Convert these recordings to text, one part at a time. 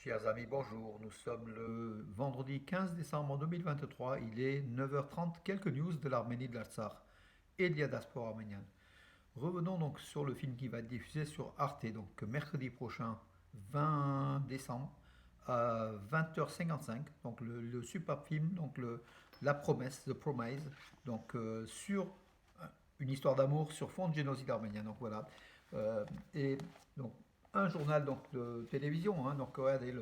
Chers amis, bonjour. Nous sommes le vendredi 15 décembre 2023. Il est 9h30. Quelques news de l'Arménie, de l'Artsakh et de la diaspora arménienne. Revenons donc sur le film qui va être diffusé sur Arte, donc mercredi prochain, 20 décembre, à 20h55. Donc le super film, donc La Promesse, The Promise, donc sur une histoire d'amour sur fond de génocide arménien. Donc voilà. Euh, et donc un journal donc, de télévision, hein, donc regardez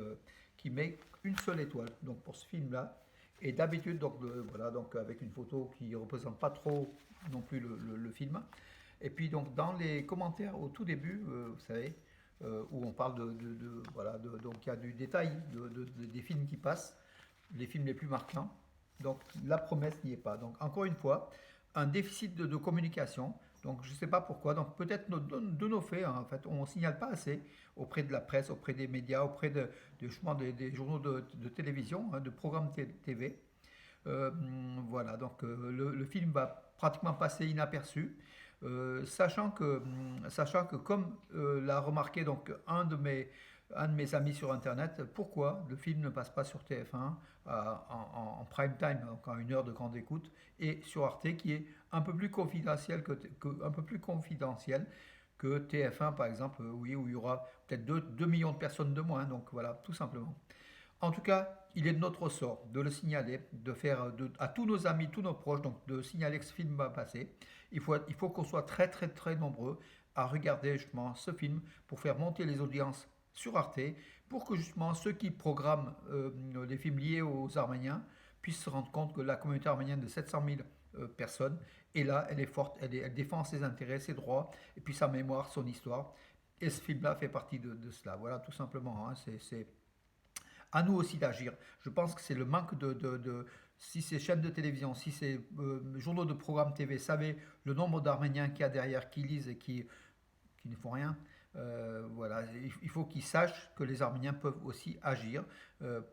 qui met une seule étoile donc pour ce film-là. Et d'habitude donc voilà donc avec une photo qui ne représente pas trop non plus le film. Et puis donc dans les commentaires au tout début, vous savez, où on parle voilà donc il y a du détail des films qui passent, les films les plus marquants. Donc la promesse n'y est pas. Donc encore une fois, un déficit de communication. Donc je ne sais pas pourquoi. Donc peut-être de nos faits, hein, en fait, on ne signale pas assez auprès de la presse, auprès des médias, auprès justement des journaux de télévision, hein, de programmes TV. Euh, voilà, donc le film va pratiquement passer inaperçu, sachant que comme l'a remarqué donc un de mes amis sur Internet, pourquoi le film ne passe pas sur TF1 en prime time, donc à une heure de grande écoute, et sur Arte qui est un peu plus confidentiel un peu plus confidentiel que TF1 par exemple, oui, où il y aura peut-être 2 millions de personnes de moins, donc voilà, tout simplement. En tout cas, il est de notre ressort de le signaler, de faire à tous nos amis, tous nos proches, donc de signaler que ce film va passer. Il faut qu'on soit très très très nombreux à regarder justement ce film pour faire monter les audiences sur Arte, pour que justement ceux qui programment des films liés aux Arméniens puissent se rendre compte que la communauté arménienne de 700 000 personnes est là, elle est forte, elle défend ses intérêts, ses droits, et puis sa mémoire, son histoire. Et ce film-là fait partie de cela. Voilà, tout simplement. Hein, c'est à nous aussi d'agir. Je pense que c'est le manque si ces chaînes de télévision, si ces journaux de programmes TV savaient le nombre d'Arméniens qu'il y a derrière, qui lisent et qui ne font rien. Voilà, il faut qu'ils sachent que les Arméniens peuvent aussi agir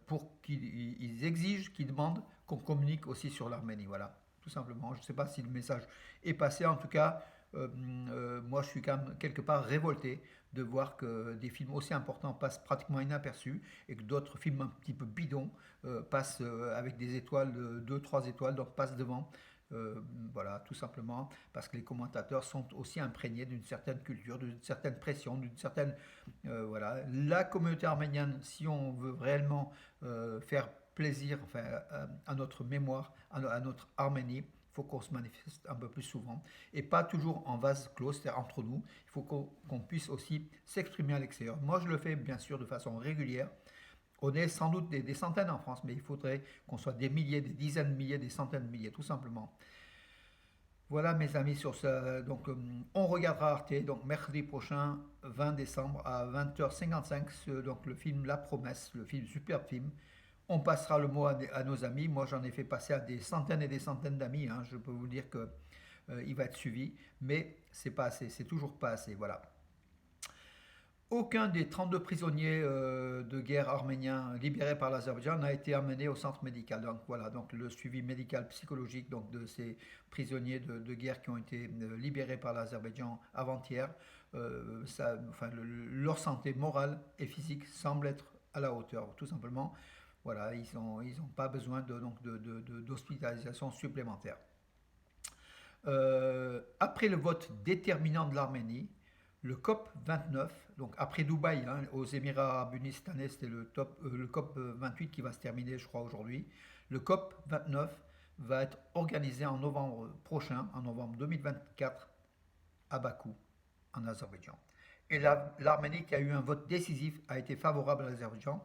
pour qu'ils exigent, qu'ils demandent qu'on communique aussi sur l'Arménie. Voilà, tout simplement. Je ne sais pas si le message est passé. En tout cas, moi, je suis quand même quelque part révolté de voir que des films aussi importants passent pratiquement inaperçus et que d'autres films un petit peu bidons passent avec des étoiles, 2, 3 étoiles, donc passent devant. Euh, voilà, tout simplement parce que les commentateurs sont aussi imprégnés d'une certaine culture, d'une certaine pression, d'une certaine... voilà. La communauté arménienne, si on veut réellement faire plaisir enfin, à notre mémoire, à notre Arménie, il faut qu'on se manifeste un peu plus souvent et pas toujours en vase clos, c'est-à-dire entre nous. Il faut qu'on puisse aussi s'exprimer à l'extérieur. Moi, je le fais bien sûr de façon régulière. On est sans doute des centaines en France, mais il faudrait qu'on soit des milliers, des dizaines de milliers, des centaines de milliers, tout simplement. Voilà mes amis sur ça. Donc on regardera Arte donc mercredi prochain 20 décembre à 20h55 donc le film La Promesse, le film superbe film. On passera le mot à nos amis. Moi j'en ai fait passer à des centaines et des centaines d'amis, hein. Je peux vous dire que il va être suivi, mais c'est pas assez, c'est toujours pas assez. Voilà. Aucun des 32 prisonniers de guerre arméniens libérés par l'Azerbaïdjan n'a été amené au centre médical. Donc voilà, donc le suivi médical psychologique donc, de ces prisonniers guerre qui ont été libérés par l'Azerbaïdjan avant-hier, enfin, leur santé morale et physique semble être à la hauteur, tout simplement. Voilà, ils ont pas besoin d'hospitalisation supplémentaire. Après le vote déterminant de l'Arménie, le COP 29, donc après Dubaï, hein, aux Émirats Arabes Unis cette année, c'était le COP 28 qui va se terminer, je crois, aujourd'hui. Le COP 29 va être organisé en novembre prochain, en novembre 2024, à Bakou, en Azerbaïdjan. Et l'Arménie, qui a eu un vote décisif, a été favorable à l'Azerbaïdjan.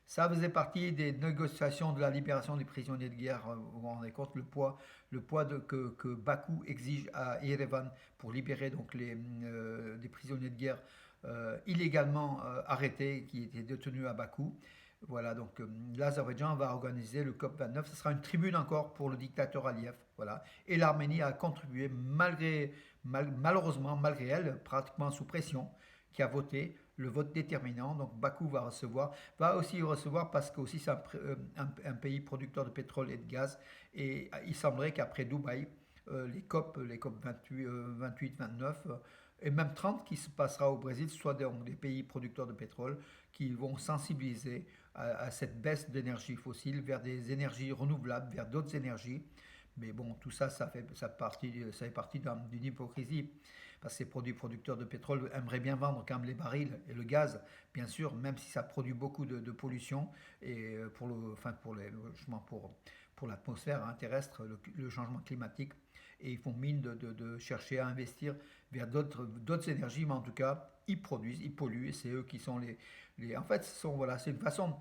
Ça faisait partie des négociations de la libération des prisonniers de guerre. Vous vous rendez compte le poids que Bakou exige à Erevan pour libérer donc des prisonniers de guerre illégalement arrêtés qui étaient détenus à Bakou. Voilà, donc l'Azerbaïdjan va organiser le COP 29. Ce sera une tribune encore pour le dictateur Aliyev. Voilà. Et l'Arménie a contribué malheureusement, malgré elle, pratiquement sous pression, qui a voté le vote déterminant. Donc Bakou va aussi recevoir parce que aussi c'est un pays producteur de pétrole et de gaz. Et il semblerait qu'après Dubaï, les COP 28, 29 et même 30 qui se passera au Brésil, soit donc des pays producteurs de pétrole qui vont sensibiliser à cette baisse d'énergie fossile vers des énergies renouvelables, vers d'autres énergies. Mais bon, tout ça, ça fait partie d'une hypocrisie. Parce que ces produits producteurs de pétrole aimeraient bien vendre quand même les barils et le gaz, bien sûr, même si ça produit beaucoup de pollution et pour l'atmosphère hein, terrestre, le changement climatique. Et ils font mine de chercher à investir vers d'autres énergies, mais en tout cas, ils produisent, ils polluent, et c'est eux qui sont en fait, voilà, c'est une façon,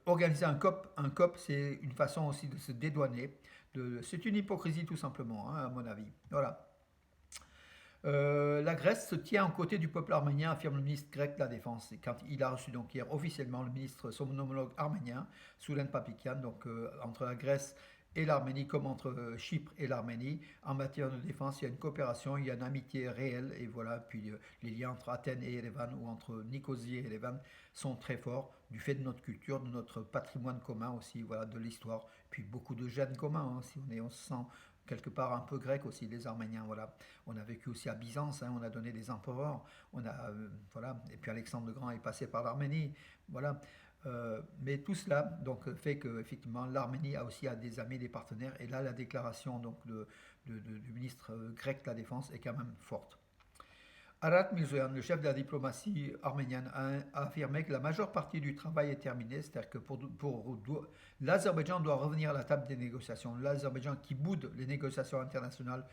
organiser un COP, c'est une façon aussi de se dédouaner, c'est une hypocrisie tout simplement, hein, à mon avis. Voilà. La Grèce se tient aux côtés du peuple arménien, affirme le ministre grec de la Défense. Et quand il a reçu donc hier officiellement le ministre, son homologue arménien, Soulen Papikian, donc entre la Grèce et l'Arménie, comme entre Chypre et l'Arménie, en matière de défense, il y a une coopération, il y a une amitié réelle, et voilà. Puis les liens entre Athènes et Erevan, ou entre Nicosie et Erevan, sont très forts du fait de notre culture, de notre patrimoine commun aussi, voilà, de l'histoire. Puis beaucoup de gènes communs, hein, si on se sent quelque part un peu grec aussi, les Arméniens, voilà. On a vécu aussi à Byzance, hein, on a donné des empereurs, voilà, et puis Alexandre le Grand est passé par l'Arménie, voilà. Mais tout cela donc fait que effectivement l'Arménie a aussi des amis, des partenaires, et là la déclaration donc du ministre grec de la Défense est quand même forte. Arat Mirzoyan, le chef de la diplomatie arménienne, a affirmé que la majeure partie du travail est terminée, c'est-à-dire que l'Azerbaïdjan doit revenir à la table des négociations. L'Azerbaïdjan qui boude les négociations internationales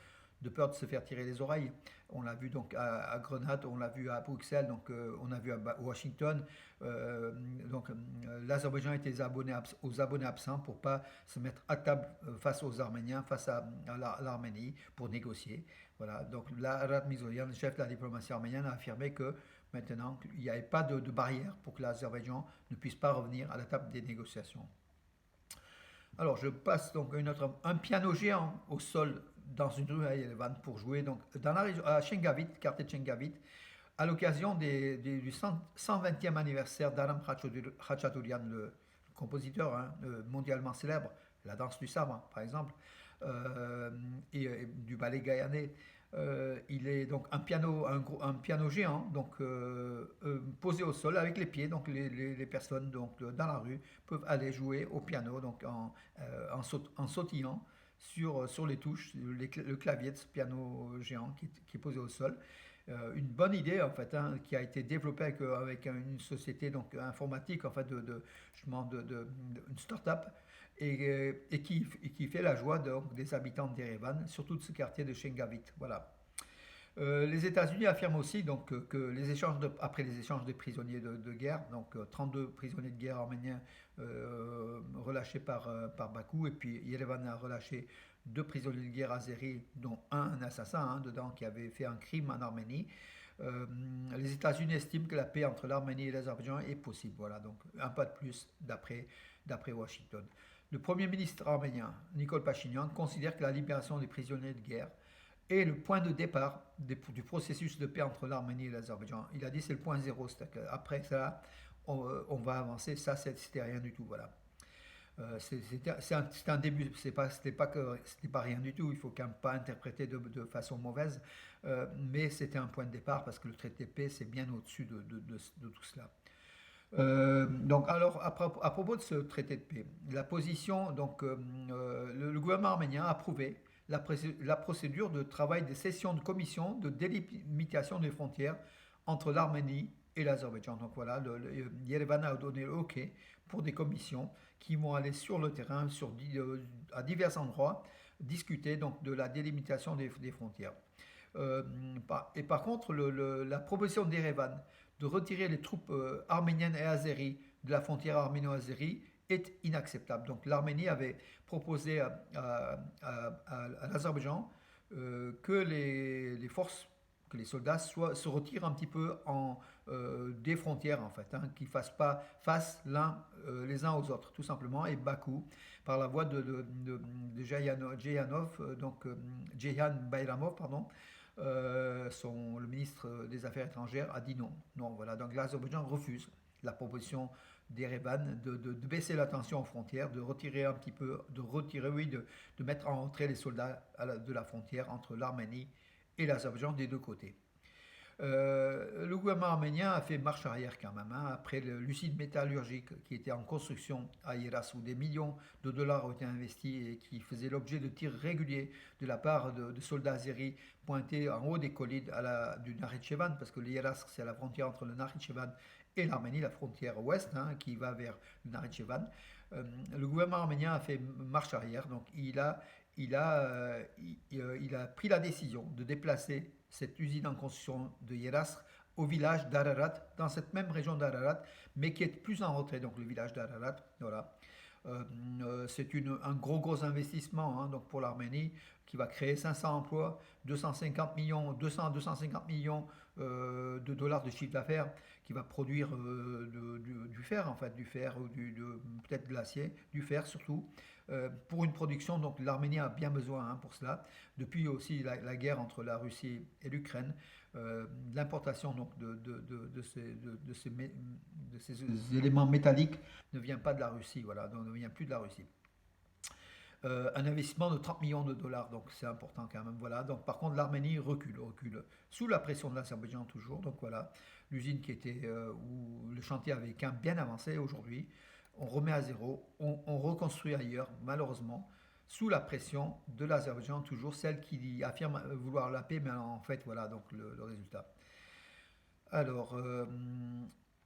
de peur de se faire tirer les oreilles. On l'a vu donc à Grenade, on l'a vu à Bruxelles, donc on a vu à Washington. L'Azerbaïdjan était aux abonnés absents pour pas se mettre à table face aux Arméniens, face à l'Arménie pour négocier. Voilà, donc Arat Mirzoyan, le chef de la diplomatie arménienne, a affirmé que maintenant il n'y avait pas de barrière pour que l'Azerbaïdjan ne puisse pas revenir à la table des négociations. Alors, je passe donc un piano géant au sol dans une rue à Yerevan pour jouer donc dans la région à Chengavit, quartier de Chengavit, à l'occasion du 120e anniversaire d'Aram Khachaturian, le compositeur hein, mondialement célèbre, la danse du sabre par exemple, et du ballet gaïanais. Il est donc un piano géant, donc posé au sol avec les pieds. Donc les personnes donc dans la rue peuvent aller jouer au piano, donc en sautillant sur les touches, le clavier de ce piano géant qui est posé au sol. Une bonne idée en fait hein, qui a été développée avec une société donc informatique en fait une start-up et qui fait la joie donc, des habitants d'Erevan, surtout de ce quartier de Chengavit. Voilà. Les États-Unis affirment aussi donc, que après les échanges de prisonniers de guerre, donc 32 prisonniers de guerre arméniens relâchés par Bakou, et puis Yerevan a relâché deux prisonniers de guerre azéris, dont un assassin hein, dedans qui avait fait un crime en Arménie. Les États-Unis estiment que la paix entre l'Arménie et l'Azerbaïdjan est possible. Voilà, donc un pas de plus d'après Washington. Le Premier ministre arménien, Nikol Pachinian, considère que la libération des prisonniers de guerre est le point de départ du processus de paix entre l'Arménie et l'Azerbaïdjan. Il a dit c'est le point zéro, c'est-à-dire qu'après ça, on va avancer, ça c'était rien du tout, voilà. C'est un début, c'était pas rien du tout, il faut quand même pas interpréter de façon mauvaise, mais c'était un point de départ parce que le traité de paix c'est bien au-dessus de tout cela. Donc, alors, à propos de ce traité de paix, la position, donc, le gouvernement arménien a approuvé la procédure de travail des sessions de commission de délimitation des frontières entre l'Arménie et l'Azerbaïdjan. Donc voilà, Yerevan a donné le OK pour des commissions qui vont aller sur le terrain, à divers endroits, discuter donc, de la délimitation des frontières. Et par contre, la proposition d'Erevan de retirer les troupes arméniennes et azéries de la frontière arméno-azérie est inacceptable. Donc l'Arménie avait proposé à l'Azerbaïdjan que les forces, que les soldats se retirent un petit peu des frontières en fait, hein, qu'ils ne fassent pas face les uns aux autres, tout simplement. Et Bakou, par la voix de Jehan Bayramov, pardon, le ministre des Affaires étrangères a dit non. Non, voilà. Donc l'Azerbaïdjan refuse la proposition d'Erevan de baisser la tension aux frontières, de retirer un petit peu, de mettre en entrée les soldats de la frontière entre l'Arménie et l'Azerbaïdjan des deux côtés. Le gouvernement arménien a fait marche arrière quand même, hein, après l'usine métallurgique qui était en construction à Yeras où des millions de dollars ont été investis et qui faisait l'objet de tirs réguliers de la part de soldats azéris pointés en haut des collines du Nakhitchevan, parce que le Yeras c'est la frontière entre le Nakhitchevan et l'Arménie, la frontière ouest, hein, qui va vers le Nakhitchevan. Le gouvernement arménien a fait marche arrière, donc il a pris la décision de déplacer cette usine en construction de Yerasr au village d'Ararat, dans cette même région d'Ararat, mais qui est plus en retrait, donc le village d'Ararat. Voilà. C'est un gros investissement, hein, donc pour l'Arménie qui va créer 500 emplois, 250 millions, 200-250 millions de dollars de chiffre d'affaires, qui va produire du fer, en fait, du fer ou peut-être de l'acier, du fer surtout, pour une production. Donc l'Arménie a bien besoin, hein, pour cela. Depuis aussi la guerre entre la Russie et l'Ukraine, l'importation donc de ces éléments métalliques ne vient pas de la Russie, voilà, donc ne vient plus de la Russie. Un investissement de 30 millions de dollars, donc c'est important quand même. Voilà. Donc par contre, l'Arménie recule, sous la pression de l'Azerbaïdjan toujours. Donc voilà, l'usine qui était où le chantier avait bien avancé aujourd'hui, on remet à zéro, on reconstruit ailleurs, malheureusement, sous la pression de l'Azerbaïdjan toujours, celle qui affirme vouloir la paix, mais en fait voilà donc le résultat. Alors,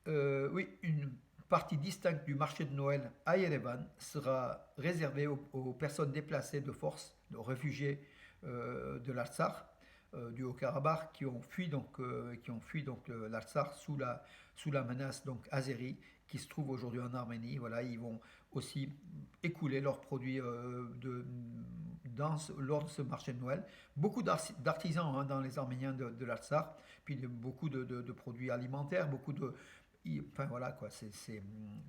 oui, une partie distincte du marché de Noël à Yerevan sera réservée aux personnes déplacées de force, aux réfugiés de l'Artsakh, du Haut-Karabakh, qui ont fui donc l'Artsakh sous la menace donc azérie qui se trouve aujourd'hui en Arménie. Voilà, ils vont aussi écouler leurs produits lors de ce marché de Noël. Beaucoup d'artisans, hein, dans les Arméniens de l'Artsakh, puis beaucoup de produits alimentaires, enfin voilà quoi,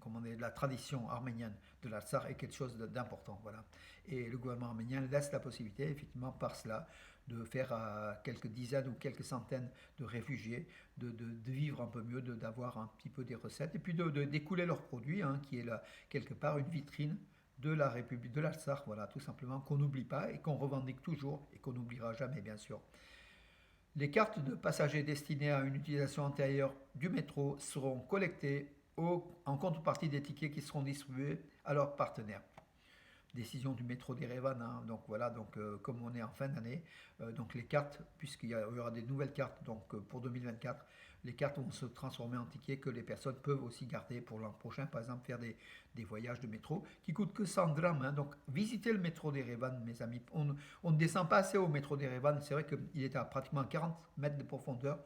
comment dire, la tradition arménienne de l'Artsakh est quelque chose d'important, voilà. Et le gouvernement arménien laisse la possibilité, effectivement, par cela, de faire à quelques dizaines ou quelques centaines de réfugiés de vivre un peu mieux, d'avoir un petit peu des recettes, et puis d'écouler leurs produits, hein, qui est là, quelque part une vitrine de la République de l'Artsakh, voilà, tout simplement, qu'on n'oublie pas et qu'on revendique toujours et qu'on n'oubliera jamais, bien sûr. Les cartes de passagers destinées à une utilisation antérieure du métro seront collectées en contrepartie des tickets qui seront distribués à leurs partenaires. Décision du métro d'Erevan, hein, donc voilà, donc comme on est en fin d'année, donc les cartes, puisqu'il y aura des nouvelles cartes donc pour 2024, les cartes vont se transformer en tickets que les personnes peuvent aussi garder pour l'an prochain, par exemple faire des voyages de métro qui coûtent que 100 grammes, hein. Donc visitez le métro d'Erevan, mes amis. On ne descend pas assez au métro d'Erevan, c'est vrai qu'il est à pratiquement 40 mètres de profondeur,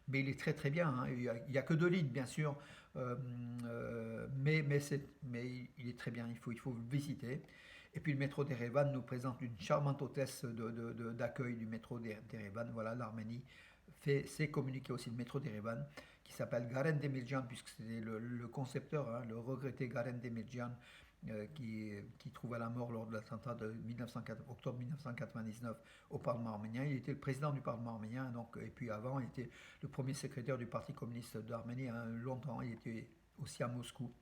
mais il est très bien, hein. Il n'y a que deux lignes, bien sûr, mais il est très bien, il faut le visiter. Et puis le métro d'Erevan nous présente une charmante hôtesse d'accueil du métro d'Erevan. Voilà, l'Arménie s'est communiqué aussi le métro d'Erevan, qui s'appelle Garen Demirjan, puisque c'est le concepteur, hein, le regretté Garen Demirjan, qui trouva la mort lors de l'attentat de octobre 1999 au Parlement arménien. Il était le président du Parlement arménien, donc, et puis avant, il était le premier secrétaire du Parti communiste d'Arménie, hein, longtemps. Il était aussi à Moscou.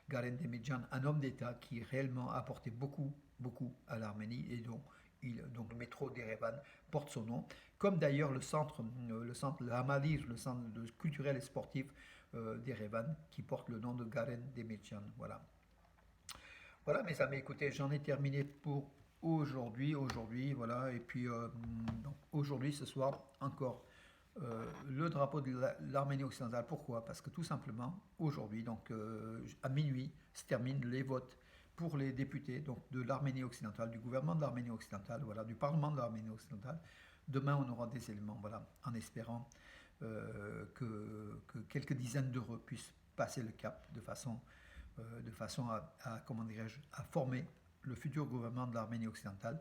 Garen Demirjan, un homme d'État qui réellement a apporté beaucoup à l'Arménie et donc le métro d'Erevan porte son nom, comme d'ailleurs le centre Hamadir, le centre culturel et sportif d'Erevan, qui porte le nom de Garen Demirjan. Voilà. Voilà, mes amis, écoutez, j'en ai terminé pour aujourd'hui, voilà, et puis aujourd'hui, ce soir, encore le drapeau de l'Arménie occidentale. Pourquoi? Parce que tout simplement, aujourd'hui, donc à minuit, se terminent les votes pour les députés donc, de l'Arménie occidentale, du gouvernement de l'Arménie occidentale, voilà, du Parlement de l'Arménie occidentale. Demain, on aura des éléments, voilà, en espérant que quelques dizaines d'heureux puissent passer le cap de façon comment dirais-je, à former le futur gouvernement de l'Arménie occidentale,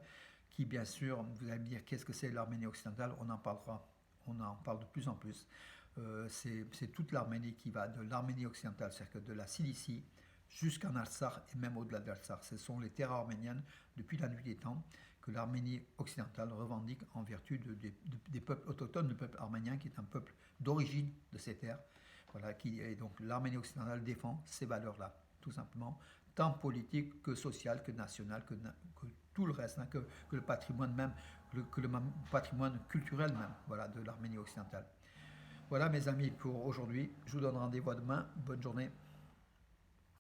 qui bien sûr, vous allez me dire qu'est-ce que c'est l'Arménie occidentale, on en parle de plus en plus. C'est toute l'Arménie qui va de l'Arménie occidentale, c'est-à-dire de la Cilicie jusqu'en Artsakh et même au-delà de l'Artsakh. Ce sont les terres arméniennes depuis la nuit des temps que l'Arménie occidentale revendique en vertu des peuples autochtones, du peuple arménien qui est un peuple d'origine de ces terres. Voilà, et donc l'Arménie occidentale défend ces valeurs-là, tout simplement, tant politique que social, que national, que tout le reste, hein, que le patrimoine même, que le patrimoine culturel même, voilà, de l'Arménie occidentale. Voilà mes amis pour aujourd'hui. Je vous donne rendez-vous à demain. Bonne journée.